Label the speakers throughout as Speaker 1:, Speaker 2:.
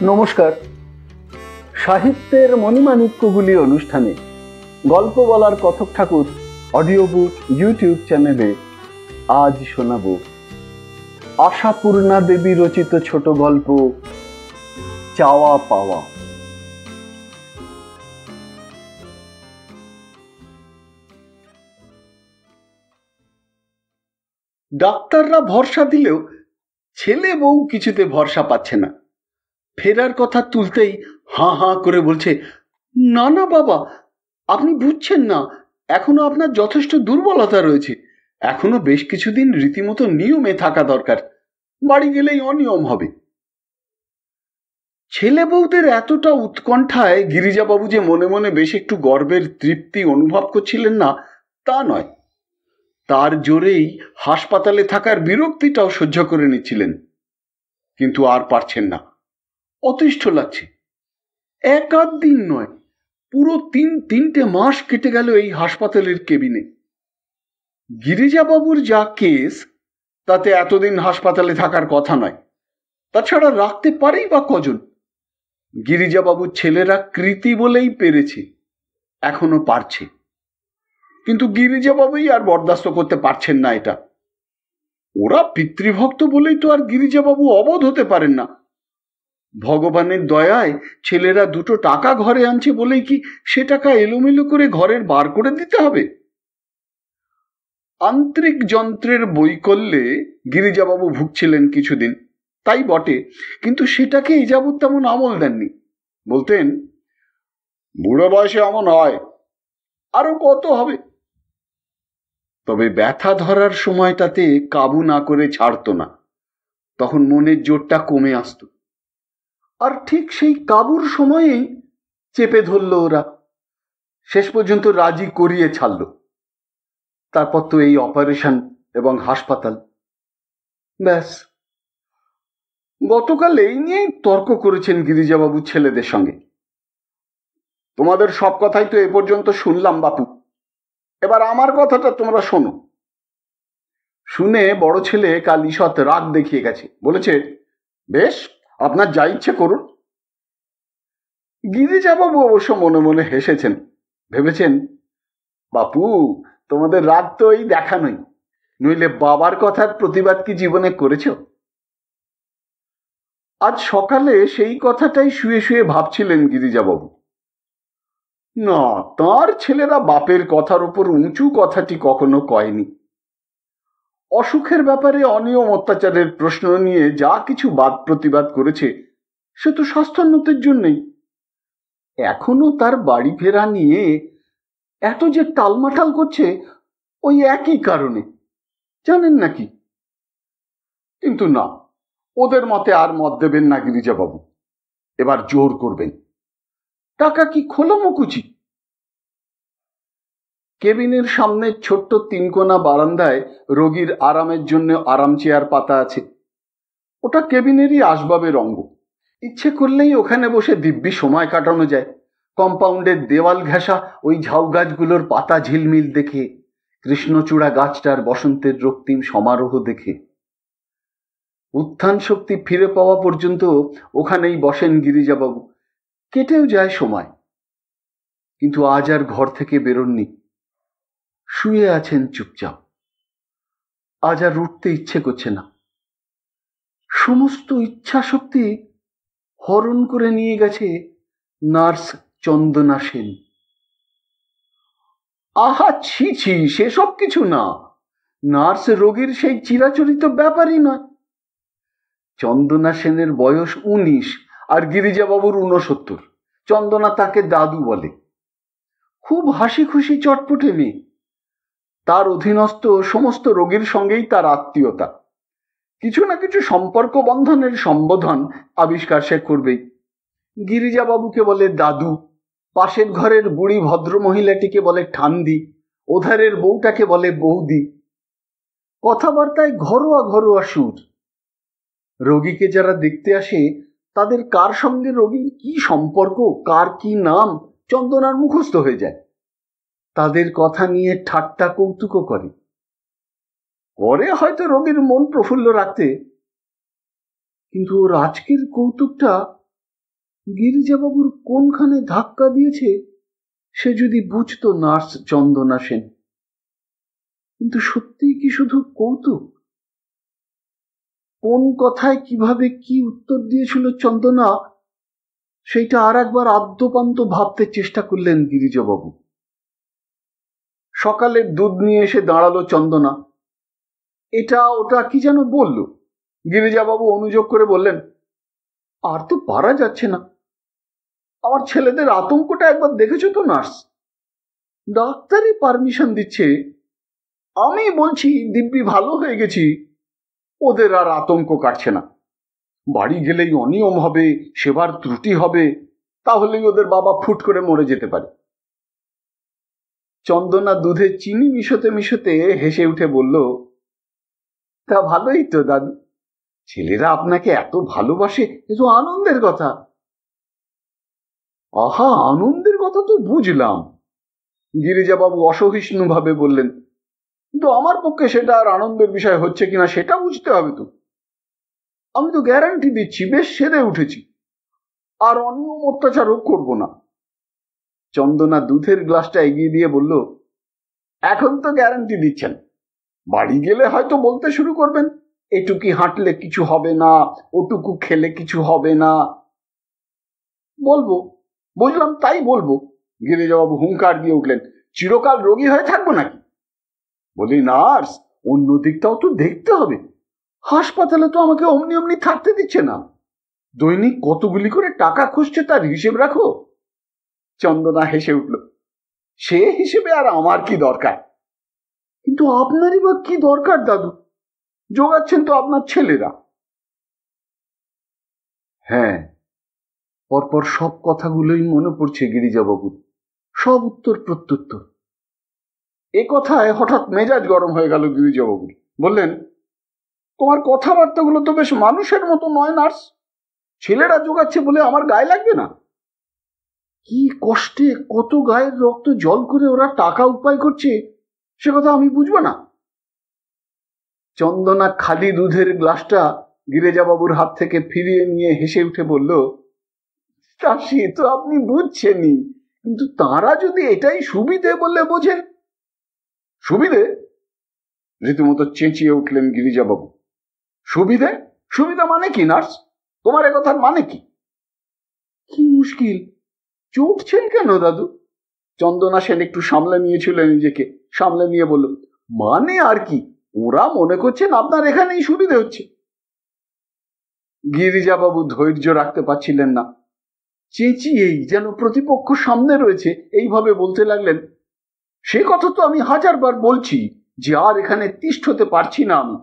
Speaker 1: নমস্কার। সাহিত্যের মণিমাণিক্যগুলি অনুষ্ঠানে গল্প বলার কথক ঠাকুর অডিও বুক ইউটিউব চ্যানেলে আজ শোনাব আশাপূর্ণা দেবী রচিত ছোট গল্প চাওয়া পাওয়া। ডাক্তাররা ভরসা দিলেও ছেলে বউ কিছুতে ভরসা পাচ্ছে না। ফেরার কথা তুলতেই হাঁ হাঁ করে বলছে, না না বাবা, আপনি বুঝছেন না, এখনো আপনার যথেষ্ট দুর্বলতা রয়েছে, এখনো বেশ কিছুদিন রীতিমতো নিয়মে থাকা দরকার, বাড়ি গেলেই অনিয়ম হবে। ছেলে বউদের এতটা উৎকণ্ঠায় গিরিজাবাবু যে মনে মনে বেশ একটু গর্বের তৃপ্তি অনুভব করছিলেন না তা নয়, তার জোরেই হাসপাতালে থাকার বিরক্তিটাও সহ্য করে নিচ্ছিলেন। কিন্তু আর পারছেন না, অতিষ্ঠ লাগছে। এক আধ দিন নয়, পুরো তিনটে মাস কেটে গেল এই হাসপাতালের কেবিনে। গিরিজাবাবুর যা কেস তাতে এতদিন হাসপাতালে থাকার কথা নয়, তাছাড়া রাখতে পারেই বা কজন? গিরিজাবাবুর ছেলেরা কৃতি বলেই পেরেছে, এখনো পারছে, কিন্তু গিরিজাবাবুই আর বরদাস্ত করতে পারছেন না এটা। ওরা পিতৃভক্ত বলেই তো আর গিরিজাবাবু অবোধ হতে পারেন না। ভগবানের দয়ায় ছেলেরা দুটো টাকা ঘরে আনছে বলেই কি সে টাকা এলোমেলো করে ঘরের বার করে দিতে হবে? আন্তরিক যন্ত্রের বৈকল্যে গিরিজাবাবু ভুগছিলেন কিছুদিন, তাই বটে, কিন্তু সেটাকে এই যাবৎ তেমন আমল দেননি। বলতেন, বুড়ো বয়সে এমন হয়, আরো কত হবে। তবে ব্যথা ধরার সময়টাতে কাবু না করে ছাড়তো না, তখন মনের জোরটা কমে আসতো। আর ঠিক সেই কাবুর সময়েই চেপে ধরল ওরা, শেষ পর্যন্ত রাজি করিয়ে ছাড়ল। তারপর তো এই অপারেশন এবং হাসপাতাল, ব্যাস। গতকাল এই নিয়েই তর্ক করেছেন গিরিজাবাবু ছেলেদের সঙ্গে। তোমাদের সব কথাই তো এ পর্যন্ত শুনলাম বাপু, এবার আমার কথাটা তোমরা শোনো। শুনে বড় ছেলে কাল ঈষৎ রাগ দেখিয়ে গেছে, বলেছে, বেশ, আপনার যা ইচ্ছে করুন। গিরিজাবাবু অবশ্য মনে মনে হেসেছেন, ভেবেছেন, বাপু তোমাদের রাগ তো এই দেখানোই, নইলে বাবার কথার প্রতিবাদ কি জীবনে করেছ? আজ সকালে সেই কথাটাই শুয়ে শুয়ে ভাবছিলেন গিরিজাবাবু। না, তার ছেলেরা বাপের কথার উপর উঁচু কথাটি কখনো কয়নি। অসুখের ব্যাপারে অনিয়ম অত্যাচারের প্রশ্ন নিয়ে যা কিছু বাদ প্রতিবাদ করেছে সে তো স্বাস্থ্যোন্নতির জন্যই। এখনো তার বাড়ি ফেরা নিয়ে এত যে টালমাটাল করছে ওই একই কারণে, জানেন নাকি? কিন্তু না, ওদের মতে আর মত দেবেন না গিরিজাবাবু, এবার জোর করবেন। টাকা কি খোলামকুচি? কেবিনের সামনে ছোট্ট তিনকোনা বারান্দায় রোগীর আরামের জন্য আরাম চেয়ার পাতা আছে। ওটা কেবিনেরই আসবাবের অঙ্গ। ইচ্ছে করলেই ওখানে বসে দিব্যি সময় কাটানো যায়, কম্পাউন্ডের দেওয়াল ঘেঁষা ওই ঝাউ গাছগুলোর পাতা ঝিলমিল দেখে, কৃষ্ণচূড়া গাছটার বসন্তের রক্তিম সমারোহ দেখে। উত্থান শক্তি ফিরে পাওয়া পর্যন্ত ওখানেই বসেন গিরিজাবাবু, কেটেও যায় সময়। কিন্তু আজ আর ঘর থেকে বেরোননি, শুয়ে আছেন চুপচাপ। আজ আর উঠতে ইচ্ছে করছে না। সমস্ত ইচ্ছা শক্তি হরণ করে নিয়ে গেছে নার্স চন্দনা সেন। আহা ছি ছি, সেসব কিছু না। নার্স রোগীর সেই চিরাচরিত ব্যাপারই নয়। চন্দনা সেনের বয়স 19 আর গিরিজাবাবুর 69। চন্দনা তাকে দাদু বলে। খুব হাসি খুশি চটপটে মেয়ে। তার অধীনস্থ সমস্ত রোগীর সঙ্গেই তার আত্মীয়তা, কিছু না কিছু সম্পর্ক বন্ধনের সম্বোধন আবিষ্কার সে করবেই। গিরিজাবাবুকে বলে দাদু, পাশের ঘরের বুড়ি ভদ্র মহিলাটিকে বলে ঠান্দি, ওধারের বউটাকে বলে বৌদি। কথাবার্তায় ঘরোয়া ঘরোয়া সুর। রোগীকে যারা দেখতে আসে তাদের কার সঙ্গে রোগীর কি সম্পর্ক, কার কি নাম চন্দনার মুখস্থ হয়ে যায়। তাদের কথা নিয়ে ঠাট্টা কৌতুকও করে হয়তো রোগীর মন প্রফুল্ল রাখতে। কিন্তু ওর আজকের কৌতুকটা গিরিজাবাবুর কোনখানে ধাক্কা দিয়েছে সে যদি বুঝতো নার্স চন্দনা সেন। কিন্তু সত্যিই কি শুধু কৌতুক? কোন কথায় কিভাবে কি উত্তর দিয়েছিল চন্দনা, সেইটা আর একবার আদ্যপান্ত ভাবতে চেষ্টা করলেন গিরিজাবাবু। সকালের দুধ নিয়ে এসে দাঁড়ালো চন্দনা। এটা ওটা কি যেন বলল। গিরিজাবাবু অনুযোগ করে বললেন, আর তো পারা যাচ্ছে না। আমার ছেলেদের আতঙ্কটা একবার দেখেছো তো নার্স? ডাক্তারই পারমিশন দিচ্ছে, আমি বলছি দিব্যি ভালো হয়ে গেছি, ওদের আর আতঙ্ক কাটছে না। বাড়ি গেলেই অনিয়ম হবে, সেবার ত্রুটি হবে, তাহলেই ওদের বাবা ফুট করে মরে যেতে পারে। চন্দনা দুধে চিনি মিশোতে মিশোতে হেসে উঠে বলল, তা ভালোই তো দাদু, ছেলেরা আপনাকে এত ভালোবাসে, এ তো আনন্দের কথা। আহা, আনন্দের কথা তো বুঝলাম, গিরিজাবাবু অসহিষ্ণু ভাবে বললেন, কিন্তু আমার পক্ষে সেটা আর আনন্দের বিষয় হচ্ছে কিনা সেটা বুঝতে হবে তো। আমি তো গ্যারান্টি দিচ্ছি বেশ সেরে উঠেছি, আর অনিয়ম অত্যাচারও করব না। চন্দনা দুধের গ্লাসটা এগিয়ে দিয়ে বলল, এখন তো গ্যারান্টি দিচ্ছেন, বাড়ি গেলে হয়তো বলতে শুরু করবেন, এটুকি হাঁটলে কিছু হবে না, ওটুকু খেলে কিছু হবে না। বলবো, বুঝলাম, তাই বলবো। গিরিজাবাবু হুঙ্কার দিয়ে উঠলেন, চিরকাল রোগী হয়ে থাকবো নাকি? বলি, নার্স, অন্য দিকটাও তো দেখতে হবে। হাসপাতালে তো আমাকে অমনি অমনি থাকতে দিচ্ছে না। দৈনিক কতগুলি করে টাকা খুঁজছে তার হিসেব রাখো। চন্দনা হেসে উঠল, সে হিসেবে আর আমার কি দরকার? কিন্তু আপনারই বা কি দরকার দাদু, জোগাচ্ছেন তো আপনার ছেলেরা। হ্যাঁ, পরপর সব কথাগুলোই মনে পড়ছে গিরিজাবাবুর, সব উত্তর প্রত্যুত্তর। এ কথায় হঠাৎ মেজাজ গরম হয়ে গেল গিরিজাবাবুর। বললেন, তোমার কথাবার্তাগুলো তো বেশ মানুষের মতো নয় নার্স। ছেলেরা জোগাচ্ছে বলে আমার গায়ে লাগবে না? কি কষ্টে কত গায়ের রক্ত জল করে ওরা টাকা উপায় করছে, সে কথা আমি বুঝবো না? চন্দনা খালি দুধের গ্লাসটা গিরিজাবাবুর হাত থেকে ফিরিয়ে নিয়ে হেসে উঠে বলল, তা সে তো আপনি বুঝছেনই, কিন্তু তাঁরা যদি এটাই সুবিধে বলে বোঝেন। সুবিধে? রীতিমতো চেঁচিয়ে উঠলেন গিরিজাবাবু। সুবিধে? সুবিধা মানে কি নার্স? তোমার এ কথার মানে কি? কি মুশকিল, চুপছেন কেন দাদু? চন্দনা সেন একটু সামলে নিয়েছিলেন নিজেকে, সামলে নিয়ে বলল, মানে আর কি, ওরা মনে করছেন আপনার এখানেই সুবিধে হচ্ছে। গিরিজাবাবু ধৈর্য রাখতে পারছিলেন না, চেঁচিয়েই যেন প্রতিপক্ষ সামনে রয়েছে এইভাবে বলতে লাগলেন, সে কথা তো আমি 1000 বার বলছি যে আর এখানে তিষ্ঠতে পারছি না আমি।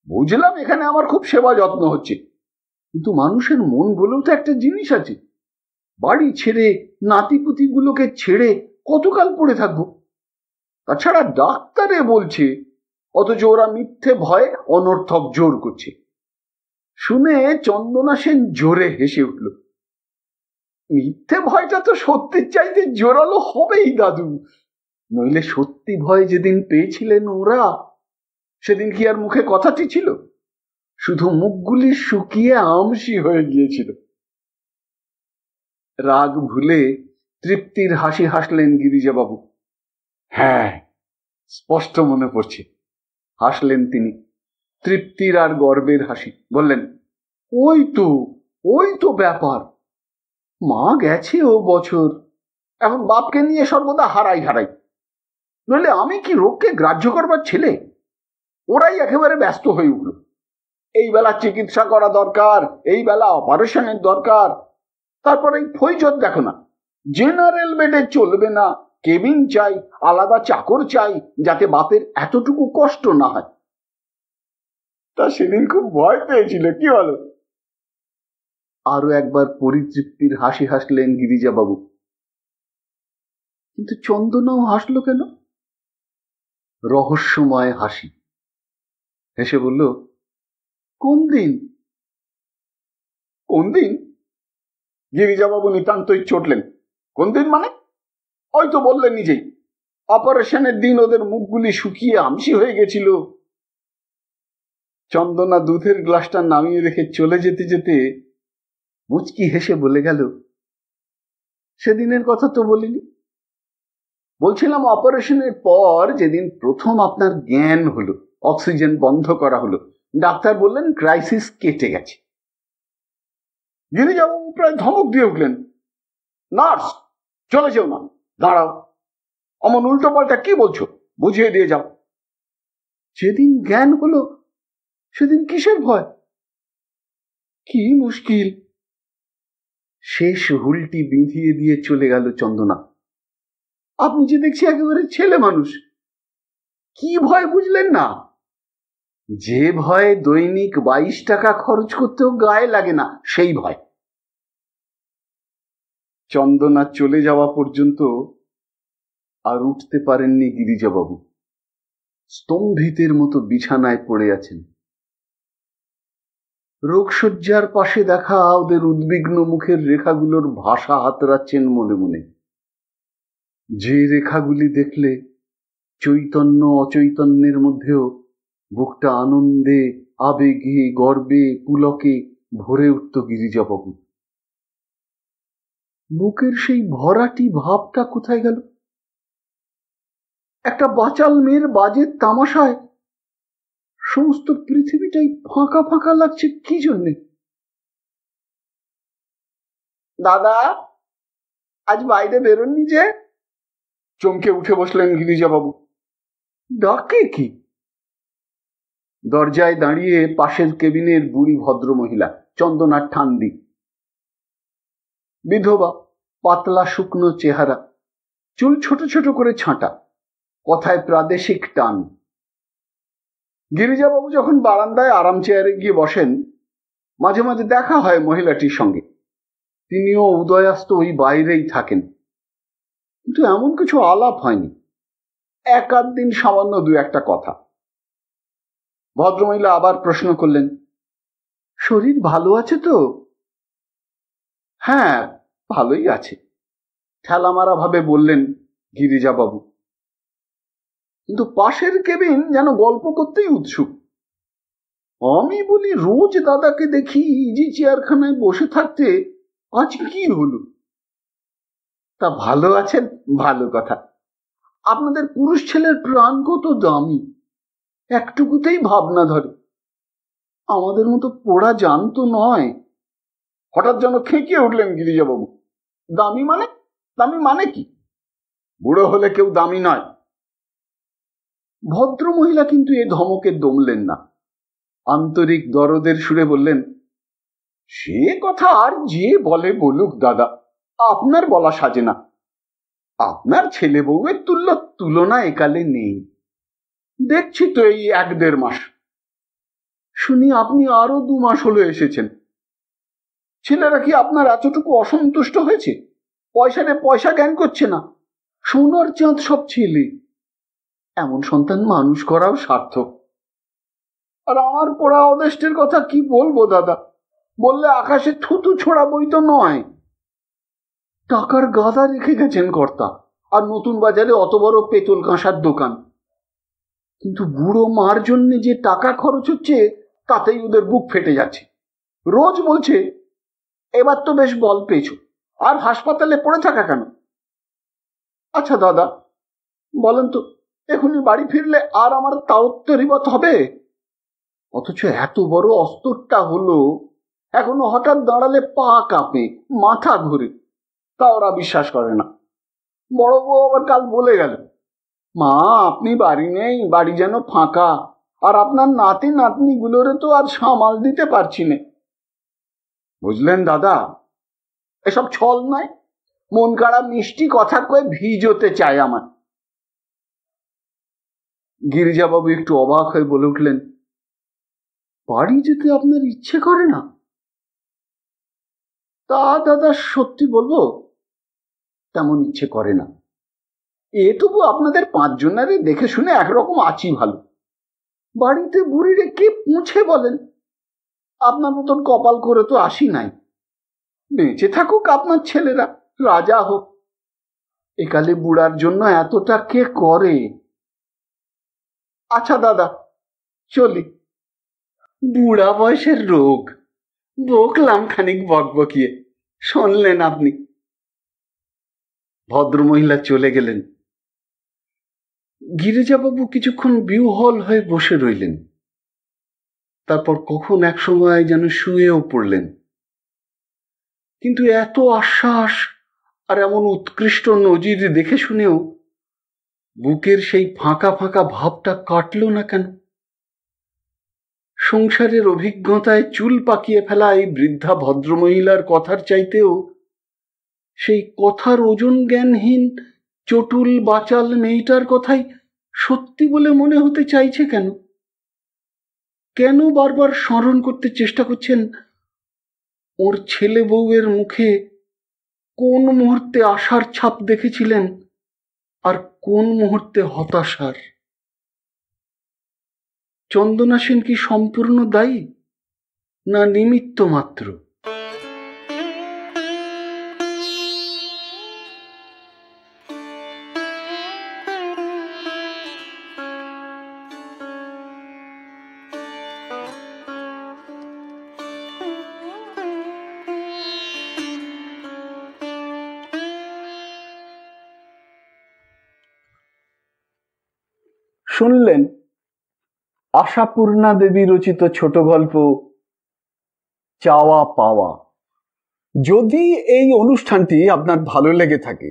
Speaker 1: বুঝলাম এখানে আমার খুব সেবা যত্ন হচ্ছে, কিন্তু মানুষের মন বলেও তো একটা জিনিস আছে। বাড়ি ছেড়ে নাতিপুতিগুলোকে ছেড়ে কতকাল পড়ে থাকবো? তাছাড়া ডাক্তারে বলছে, অথচ ওরা মিথ্যে ভয়ে অনর্থক জোর করছে। শুনে চন্দনা সেন জোরে হেসে উঠল। মিথ্যে ভয়টা তো সত্যির চাইতে জোরালো হবেই দাদু, নইলে সত্যি ভয় যেদিন পেয়েছিলেন ওরা, সেদিন কি আর মুখে কথাটি ছিল? শুধু মুখগুলি শুকিয়ে আমসি হয়ে গিয়েছিল। রাগ ভুলে তৃপ্তির হাসি হাসলেন গিরিজাবাবু। হ্যাঁ, স্পষ্ট মনে পড়ছে, হাসলেন তিনি, তৃপ্তির আর গর্বের হাসি। বললেন, ওই তো ব্যাপার। মা গেছে ও বছর, এখন বাপকে নিয়ে সর্বদা হারাই। নইলে আমি কি রোগকে গ্রাহ্য করবার ছেলে? ওরাই একেবারে ব্যস্ত হয়ে উঠল। এই বেলা চিকিৎসা করা দরকার, এই বেলা অপারেশনের দরকার। তারপরে এই ফৈজত দেখো না, জেনারেল বেডে চলবে না, কেবিন চাই, আলাদা চাকর চাই, যাতে বাপের এতটুকু কষ্ট না হয়। তা সেদিন খুব ভয় পেয়েছিল, কি বলো? আরো একবার পরিতৃপ্তির হাসি হাসলেন গিরিজাবাবু। কিন্তু চন্দনাও হাসলো কেন? রহস্যময় হাসি। হেসে বলল, কোন দিন? কোন দিন? গিরিজাবাবু নিতান্তই চটলেন। কোন দিন মানে? ওই তো বললেন নিজেই, অপারেশনের দিন ওদের মুখগুলি শুকিয়ে আমসি হয়ে গেছিল। চন্দনা দুধের গ্লাসটা নামিয়ে রেখে চলে যেতে যেতে মুচকি হেসে বলে গেল, সেদিনের কথা তো বলিনি। বলছিলাম অপারেশনের পর যেদিন প্রথম আপনার জ্ঞান হলো, অক্সিজেন বন্ধ করা হলো, ডাক্তার বললেন ক্রাইসিস কেটে গেছে। গিরিজাবাবু প্রায় ধমক দিয়ে উঠলেন, নার্স চলে যেও না, দাঁড়াও, অমন উল্টো পাল্টা কি বলছো, বুঝিয়ে দিয়ে যাও। যেদিন জ্ঞান হলো সেদিন কিসের ভয়? কি মুশকিল। শেষ হুলটি বিঁধিয়ে দিয়ে চলে গেল চন্দনা। আপনি যে দেখছি একেবারে ছেলে মানুষ, কি ভয় বুঝলেন না? যে ভয়ে দৈনিক 22 টাকা খরচ করতেও গায়ে লাগে না, সেই ভয়। চন্দনা চলে যাওয়া পর্যন্ত আর উঠতে পারেননি গিরিজাবাবু। স্তম্ভিতের মতো বিছানায় পড়ে আছেন। রোগশয্যার পাশে দেখা ওদের উদ্বিগ্ন মুখের রেখাগুলোর ভাষা হাতড়াচ্ছেন মনে মনে। যে রেখাগুলি দেখলে চৈতন্য অচৈতন্যের মধ্যেও বুকটা আনন্দে, আবেগে, গর্বে, পুলকে ভরে উঠত গিরিজাবাবু। বুকের সেই ভরাটি ভাবটা কোথায় গেল? একটা বাচাল মেয়ের বাজে তামাশায় সমস্ত পৃথিবীটাই ফাঁকা ফাঁকা লাগছে কি জন্যে? দাদা, আজ বাইরে বেরোননি যে? চমকে উঠে বসলেন গিরিজাবাবু। ডাকে কি? দরজায় দাঁড়িয়ে পাশের কেবিনের বুড়ি ভদ্রমহিলা, চন্দনার ঠান্ডি। বিধবা, পাতলা শুকনো চেহারা, চুল ছোট ছোট করে ছাঁটা, কথায় প্রাদেশিক টান। গিরিজাবাবু যখন বারান্দায় আরাম চেয়ারে গিয়ে বসেন, মাঝে মাঝে দেখা হয় মহিলাটির সঙ্গে। তিনিও উদয়াস্ত ওই বাইরেই থাকেন, কিন্তু এমন কিছু আলাপ হয়নি। এক আধ দিন সামান্য দু একটা কথা। ভদ্রমহিলা আবার প্রশ্ন করলেন, শরীর ভালো আছে তো? হ্যাঁ, ভালোই আছে, ঠেলামারা ভাবে বললেন গিরিজাবাবু। কিন্তু পাশের কেবিন যেন গল্প করতেই উৎসুক। আমি বলি, রোজ দাদাকে দেখি ইজি চেয়ারখানায় বসে থাকতে, আজ কি হলো? তা ভালো আছেন, ভালো কথা। আপনাদের পুরুষ ছেলের প্রাণ কত দামি, একটুকুতেই ভাবনা ধরে। আমাদের মতো পোড়া জানতো নয়। হঠাৎ যেন খেঁকিয়ে উঠলেন গিরিজাবাবু। দামি মানে? দামি মানে কি? বুড়ো হলে কেউ দামি নয়। ভদ্র মহিলা কিন্তু এ ধমকে দমলেন না। আন্তরিক দরদের সুরে বললেন, সে কথা আর যে বলে বলুক দাদা, আপনার বলা সাজে না। আপনার ছেলে বউয়ের তুলনা একালে নেই। দেখছি তো এই 1-1.5 মাস। শুনি আপনি আরো 2 মাস হলো এসেছেন। ছেলেরা কি আপনার এতটুকু অসন্তুষ্ট হয়েছে? পয়সারে পয়সা জ্ঞান করছে না? সোনার চাঁদ সব ছেলে। এমন সন্তান মানুষ করাও সার্থক। আর আমার পোড়া অদেষ্টের কথা কি বলবো দাদা? বললে আকাশে থুতু ছোড়াবই তো নয়। টাকার গাদা রেখে গেছেন কর্তা, আর নতুন বাজারে অত বড় পেতল কাঁসার দোকান। কিন্তু বুড়ো মার জন্য যে টাকা খরচ হচ্ছে, তাতেই ওদের বুক ফেটে যাচ্ছে। রোজ বলছে, এবার তো বেশ বল পেয়েছো, আর হাসপাতালে পড়ে থাকা কেন? আচ্ছা দাদা, বলেন তো, এখনই বাড়ি ফিরলে আর আমার তাওত্তরিবত হবে? অথচ এত বড় অস্তরটা হলো, এখনো হঠাৎ দাঁড়ালে পা কাঁপে, মাথা ঘুরে। তা ওরা বিশ্বাস করে না। বড় বউ আবার কাল বলে গেল, মা আপনি বাড়ি নেই, বাড়ি যেন ফাঁকা, আর আপনার নাতি নাতনি গুলোরে তো আর সামাল দিতে পারছি না। বুঝলেন দাদা, এসব ছল নয়, মন কাড়া মিষ্টি কথা কয়ে ভিজতে চায় আমার। গিরিজাবাবু একটু অবাক হয়ে বলে উঠলেন, বাড়ি যেতে আপনার ইচ্ছে করে না? তা দাদা সত্যি বলবো, তেমন ইচ্ছে করে না। তবু আপনাদের 5 জনেরে দেখে শুনে একরকম আছি ভালো। বাড়িতে বুড়িরে কে পুঁছে বলেন? আপনার মতন কপাল করে তো আসি নাই। বেঁচে থাকুক আপনার ছেলেরা, রাজা হোক। একালে বুড়ার জন্য এতটা কে করে? আচ্ছা দাদা, চলি। বুড়া বয়সের রোগ, বকলাম খানিক বকবকিয়ে, শুনলেন আপনি। ভদ্রমহিলা চলে গেলেন। গিরিজাবাবু কিছুক্ষণ বিহ্বল হয়ে বসে রইলেন। তারপর কখন এক সময় যেন শুয়েও পড়লেন। কিন্তু এত আশ্বাস আর এমন উৎকৃষ্ট নজির দেখে শুনেও বুকের সেই ফাঁকা ফাঁকা ভাবটা কাটল না কেন? সংসারের অভিজ্ঞতায় চুল পাকিয়ে ফেলা এই বৃদ্ধা ভদ্রমহিলার কথার চাইতেও সেই কথার ওজন জ্ঞানহীন চটুল বাচাল মেয়েটার কথাই সত্যি বলে মনে হতে চাইছে কেন? কেন বারবার স্মরণ করতে চেষ্টা করছেন ওর ছেলে বউয়ের মুখে কোন মুহূর্তে আশার ছাপ দেখেছিলেন আর কোন মুহূর্তে হতাশার? চন্দনা সেন কি সম্পূর্ণ দায়ী, না নিমিত্ত মাত্র? শুনলেন আশাপূর্ণা দেবী রচিত ছোট গল্প চাওয়া পাওয়া। যদি এই অনুষ্ঠানটি আপনার ভালো লেগে থাকে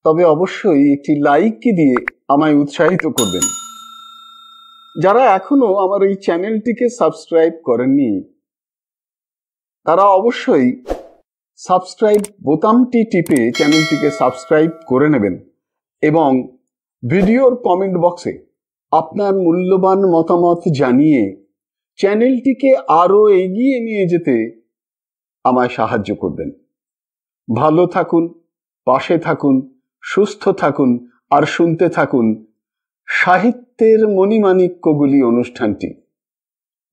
Speaker 1: তবে অবশ্যই একটি লাইক দিয়ে আমায় উৎসাহিত করবেন। যারা এখনো আমার এই চ্যানেলটিকে সাবস্ক্রাইব করেননি তারা অবশ্যই সাবস্ক্রাইব বোতামটি টিপে চ্যানেলটিকে সাবস্ক্রাইব করে নেবেন এবং ভিডিওর কমেন্ট বক্সে আপনার মূল্যবান মতামত জানিয়ে চ্যানেলটিকে আরো এগিয়ে নিয়ে যেতে আমায় সাহায্য করবেন। ভালো থাকুন, পাশে থাকুন, সুস্থ থাকুন আর শুনতে থাকুন সাহিত্যের মণিমাণিক্যগুলি অনুষ্ঠানটি।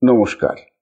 Speaker 1: নমস্কার।